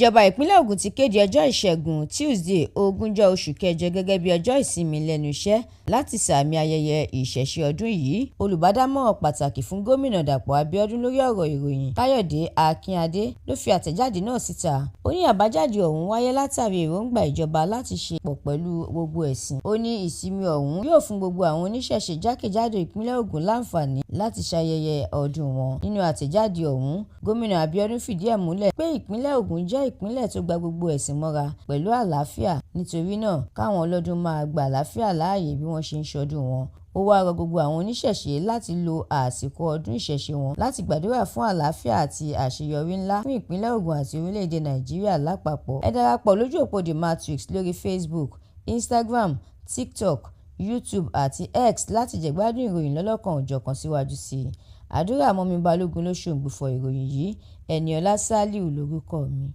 Ìjọba ìpínlẹ̀ Ogun ti kéde ọjọ́ Ìṣẹ́gun Tuesday, 20 oṣù kẹjọ gẹ́gẹ́ bí ọjọ́ ìsinmi lẹ́nu iṣẹ́ láti sààmì ayẹyẹ ìṣẹ̀ṣe ọdún yìí. Olùbádámọ̀ràn pàtàkì fún Gómìnà Dàpọ̀ Abíọ́dún lórí ọ̀rọ̀ ìròyìn, Káyọ̀dé Akínadé, ló fi àtẹ̀jáde náà síta. Ó ní àbájáde ọ̀hún wáyé látàrí èròǹgbà ìjọba láti ṣe pọ̀ pẹ̀lú gbogbo ẹ̀sìn. Ó ní ìsinmi ọ̀hún yóò fún gbogbo àwọn oníṣẹ̀ṣe jákèjádò ìpínlẹ̀ Ogun láǹfààní láti ṣayẹyẹ ọdún wọn. Nínú àtẹ̀jáde ọ̀hún, Gómìnà Abíọ́dún fìdí ẹ̀ múlẹ̀ pé ìpínlẹ̀ Ogun jẹ́ ìpínlẹ̀ tó gba gbogbo ẹ̀sìn mọ́ra pẹ̀lú àlàáfíà. Nítorí náà, káwọn ọlọ́dún máa gba àlàáfíà láàyè bí wọ́n ṣe ń ṣọdún wọn. Ó wá rọ gbogbo àwọn oníṣẹ̀ṣe láti lo àsìkò ọdún ìṣẹ̀ṣe wọn láti gbàdúrà fún àlàáfíà àti àṣeyọrí ńlá fún ìpínlẹ̀ Ogun àti orílẹ̀-èdè Nàìjíríà lápapọ̀. Ẹ darapọ̀ lójú òpó The Matrix lórí Facebook, Instagram, TikTok, YouTube àti X láti jẹ̀gbádùn ìròyìn lọ́lọ́kan-ò-jọ̀kan síwájú sí i. Àdúrà mọ́mi Balógun ló ṣòǹgbùfọ̀ ìròyìn yìí. Ẹniọlá Sálíù lórúkọ mi.